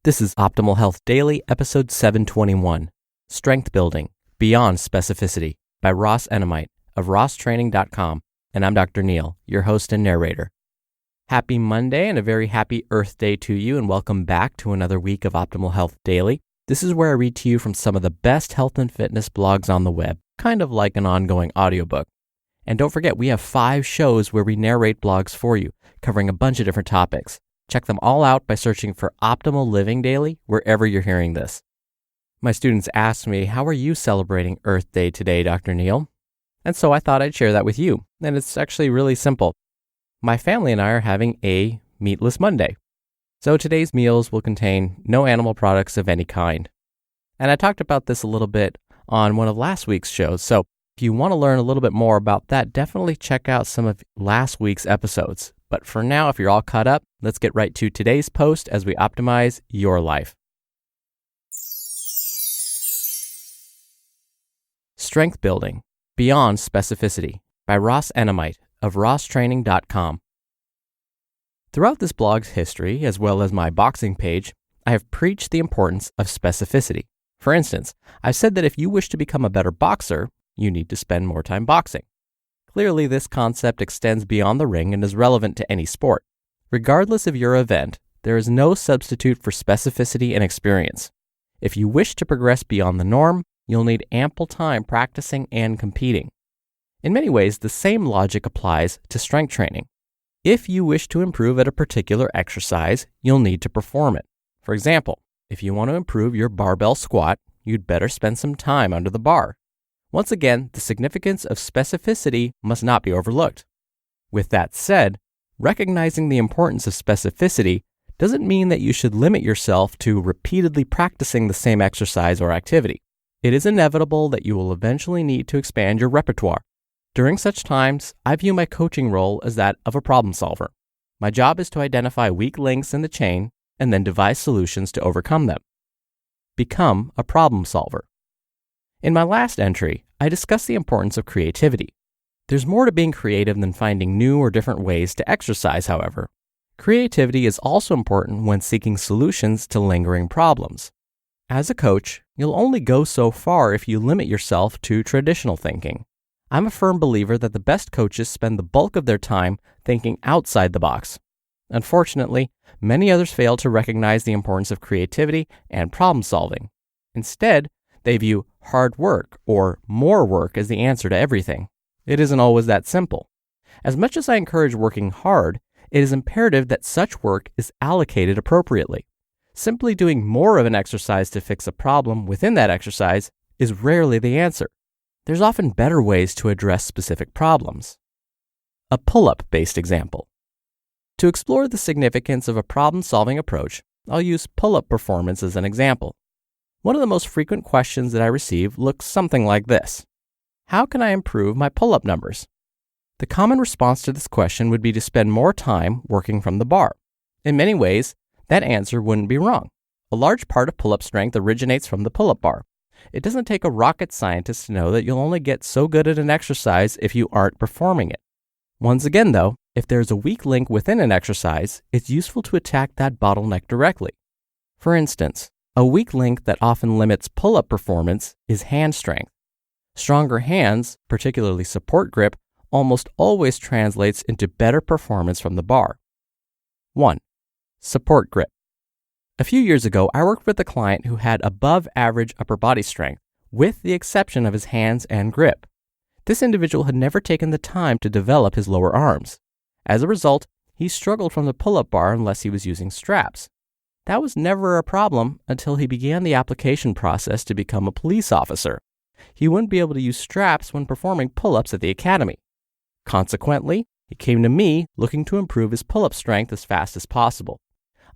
This is Optimal Health Daily, episode 721, Strength Building Beyond Specificity by Ross Enamait of rosstraining.com, and I'm Dr. Neil, your host and narrator. Happy Monday and a very happy Earth Day to you, and welcome back to another week of Optimal Health Daily. This is where I read to you from some of the best health and fitness blogs on the web, kind of like an ongoing audiobook. And don't forget, we have 5 shows where we narrate blogs for you, covering a bunch of different topics. Check them all out by searching for Optimal Living Daily wherever you're hearing this. My students asked me, how are you celebrating Earth Day today, Dr. Neil? And so I thought I'd share that with you. And it's actually really simple. My family and I are having a meatless Monday. So today's meals will contain no animal products of any kind. And I talked about this a little bit on one of last week's shows. So if you want to learn a little bit more about that, definitely check out some of last week's episodes. But for now, if you're all caught up, let's get right to today's post as we optimize your life. Strength Building Beyond Specificity by Ross Enamait of rosstraining.com. Throughout this blog's history, as well as my boxing page, I have preached the importance of specificity. For instance, I've said that if you wish to become a better boxer, you need to spend more time boxing. Clearly, this concept extends beyond the ring and is relevant to any sport. Regardless of your event, there is no substitute for specificity and experience. If you wish to progress beyond the norm, you'll need ample time practicing and competing. In many ways, the same logic applies to strength training. If you wish to improve at a particular exercise, you'll need to perform it. For example, if you want to improve your barbell squat, you'd better spend some time under the bar. Once again, the significance of specificity must not be overlooked. With that said, recognizing the importance of specificity doesn't mean that you should limit yourself to repeatedly practicing the same exercise or activity. It is inevitable that you will eventually need to expand your repertoire. During such times, I view my coaching role as that of a problem solver. My job is to identify weak links in the chain and then devise solutions to overcome them. Become a problem solver. In my last entry, I discussed the importance of creativity. There's more to being creative than finding new or different ways to exercise, however. Creativity is also important when seeking solutions to lingering problems. As a coach, you'll only go so far if you limit yourself to traditional thinking. I'm a firm believer that the best coaches spend the bulk of their time thinking outside the box. Unfortunately, many others fail to recognize the importance of creativity and problem solving. Instead, they view hard work or more work as the answer to everything. It isn't always that simple. As much as I encourage working hard, it is imperative that such work is allocated appropriately. Simply doing more of an exercise to fix a problem within that exercise is rarely the answer. There's often better ways to address specific problems. A pull-up based example. To explore the significance of a problem-solving approach, I'll use pull-up performance as an example. One of the most frequent questions that I receive looks something like this. How can I improve my pull-up numbers? The common response to this question would be to spend more time working from the bar. In many ways, that answer wouldn't be wrong. A large part of pull-up strength originates from the pull-up bar. It doesn't take a rocket scientist to know that you'll only get so good at an exercise if you aren't performing it. Once again, though, if there's a weak link within an exercise, it's useful to attack that bottleneck directly. For instance, a weak link that often limits pull-up performance is hand strength. Stronger hands, particularly support grip, almost always translates into better performance from the bar. 1. Support grip. A few years ago, I worked with a client who had above average upper body strength, with the exception of his hands and grip. This individual had never taken the time to develop his lower arms. As a result, he struggled from the pull-up bar unless he was using straps. That was never a problem until he began the application process to become a police officer. He wouldn't be able to use straps when performing pull-ups at the academy. Consequently, he came to me looking to improve his pull-up strength as fast as possible.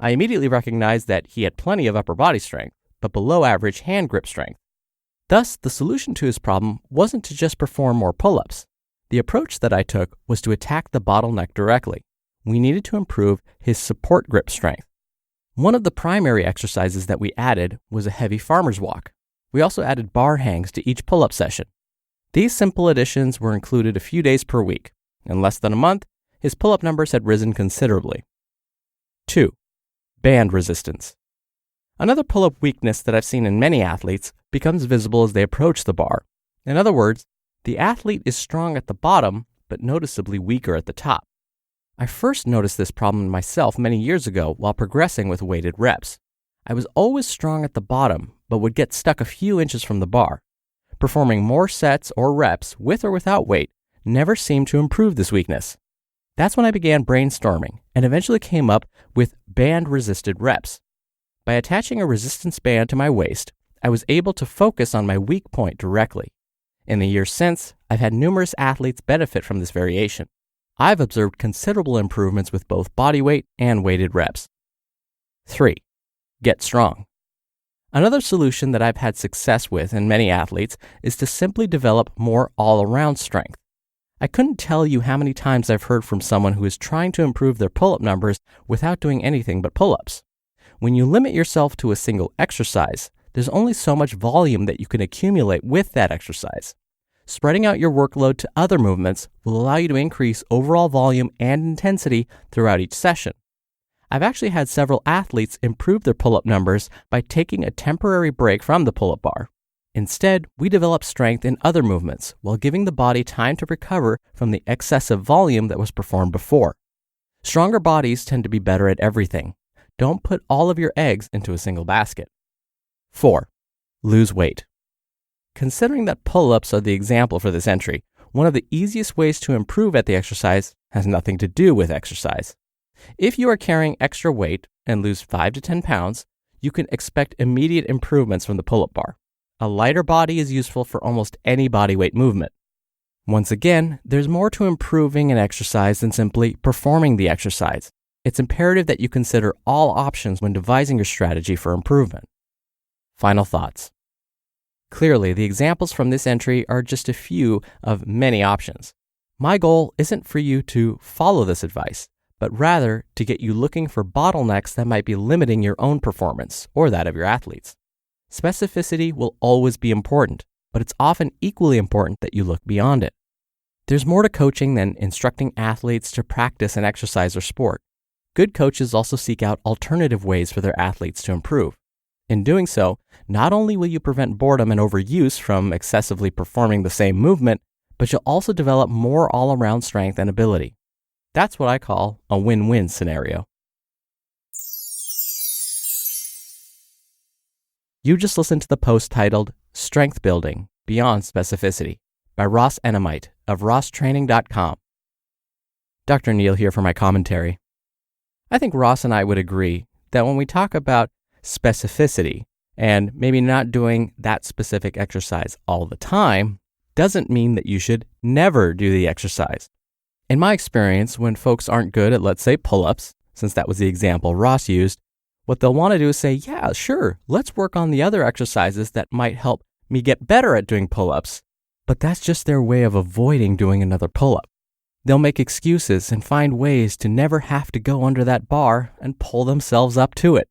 I immediately recognized that he had plenty of upper body strength, but below average hand grip strength. Thus, the solution to his problem wasn't to just perform more pull-ups. The approach that I took was to attack the bottleneck directly. We needed to improve his support grip strength. One of the primary exercises that we added was a heavy farmer's walk. We also added bar hangs to each pull-up session. These simple additions were included a few days per week. In less than a month, his pull-up numbers had risen considerably. 2. Band resistance. Another pull-up weakness that I've seen in many athletes becomes visible as they approach the bar. In other words, the athlete is strong at the bottom, but noticeably weaker at the top. I first noticed this problem in myself many years ago while progressing with weighted reps. I was always strong at the bottom, but would get stuck a few inches from the bar. Performing more sets or reps with or without weight never seemed to improve this weakness. That's when I began brainstorming and eventually came up with band-resisted reps. By attaching a resistance band to my waist, I was able to focus on my weak point directly. In the years since, I've had numerous athletes benefit from this variation. I've observed considerable improvements with both body weight and weighted reps. 3. Get strong. Another solution that I've had success with in many athletes is to simply develop more all-around strength. I couldn't tell you how many times I've heard from someone who is trying to improve their pull-up numbers without doing anything but pull-ups. When you limit yourself to a single exercise, there's only so much volume that you can accumulate with that exercise. Spreading out your workload to other movements will allow you to increase overall volume and intensity throughout each session. I've actually had several athletes improve their pull-up numbers by taking a temporary break from the pull-up bar. Instead, we develop strength in other movements while giving the body time to recover from the excessive volume that was performed before. Stronger bodies tend to be better at everything. Don't put all of your eggs into a single basket. 4. Lose weight. Considering that pull-ups are the example for this entry, one of the easiest ways to improve at the exercise has nothing to do with exercise. If you are carrying extra weight and lose 5 to 10 pounds, you can expect immediate improvements from the pull-up bar. A lighter body is useful for almost any body weight movement. Once again, there's more to improving an exercise than simply performing the exercise. It's imperative that you consider all options when devising your strategy for improvement. Final thoughts. Clearly, the examples from this entry are just a few of many options. My goal isn't for you to follow this advice, but rather to get you looking for bottlenecks that might be limiting your own performance or that of your athletes. Specificity will always be important, but it's often equally important that you look beyond it. There's more to coaching than instructing athletes to practice an exercise or sport. Good coaches also seek out alternative ways for their athletes to improve. In doing so, not only will you prevent boredom and overuse from excessively performing the same movement, but you'll also develop more all-around strength and ability. That's what I call a win-win scenario. You just listened to the post titled Strength Building Beyond Specificity by Ross Enamait of rosstraining.com. Dr. Neal here for my commentary. I think Ross and I would agree that when we talk about specificity and maybe not doing that specific exercise all the time doesn't mean that you should never do the exercise. In my experience, when folks aren't good at, let's say, pull-ups, since that was the example Ross used, what they'll want to do is say, yeah, sure, let's work on the other exercises that might help me get better at doing pull-ups. But that's just their way of avoiding doing another pull-up. They'll make excuses and find ways to never have to go under that bar and pull themselves up to it.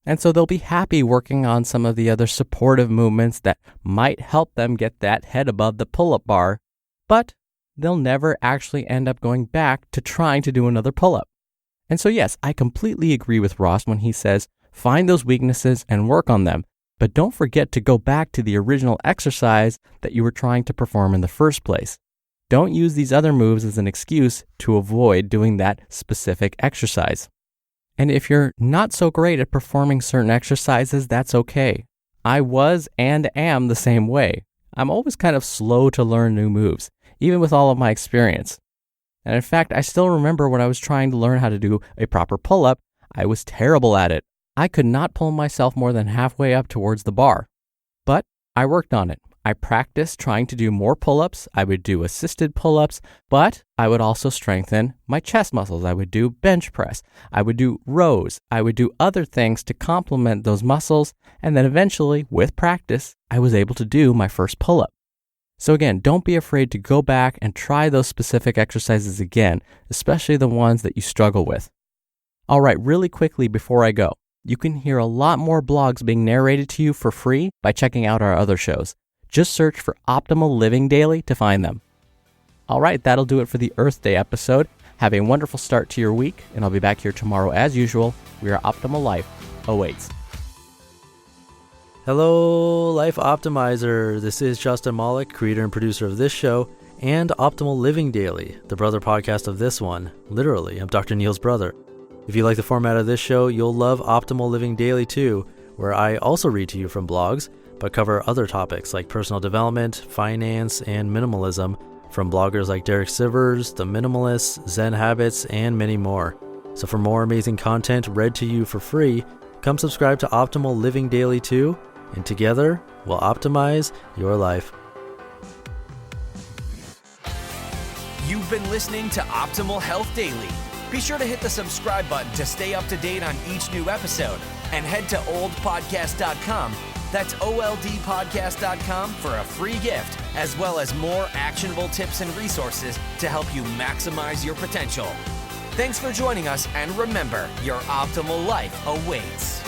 And so they'll be happy working on some of the other supportive movements that might help them get that head above the pull-up bar, but they'll never actually end up going back to trying to do another pull-up. And so yes, I completely agree with Ross when he says, find those weaknesses and work on them, but don't forget to go back to the original exercise that you were trying to perform in the first place. Don't use these other moves as an excuse to avoid doing that specific exercise. And if you're not so great at performing certain exercises, that's okay. I was and am the same way. I'm always kind of slow to learn new moves, even with all of my experience. And in fact, I still remember when I was trying to learn how to do a proper pull-up, I was terrible at it. I could not pull myself more than halfway up towards the bar. But I worked on it. I practiced trying to do more pull-ups. I would do assisted pull-ups, but I would also strengthen my chest muscles. I would do bench press. I would do rows. I would do other things to complement those muscles. And then eventually, with practice, I was able to do my first pull-up. So again, don't be afraid to go back and try those specific exercises again, especially the ones that you struggle with. All right, really quickly before I go, you can hear a lot more blogs being narrated to you for free by checking out our other shows. Just search for Optimal Living Daily to find them. All right, that'll do it for the Earth Day episode. Have a wonderful start to your week, and I'll be back here tomorrow as usual, where Optimal Life awaits. Hello, Life Optimizer. This is Justin Malik, creator and producer of this show and Optimal Living Daily, the brother podcast of this one. Literally, I'm Dr. Neil's brother. If you like the format of this show, you'll love Optimal Living Daily too, where I also read to you from blogs, but cover other topics like personal development, finance, and minimalism from bloggers like Derek Sivers, The Minimalists, Zen Habits, and many more. So for more amazing content read to you for free, come subscribe to Optimal Living Daily too, and together we'll optimize your life. You've been listening to Optimal Health Daily. Be sure to hit the subscribe button to stay up to date on each new episode, and head to oldpodcast.com. That's oldpodcast.com for a free gift, as well as more actionable tips and resources to help you maximize your potential. Thanks for joining us, and remember, your optimal life awaits.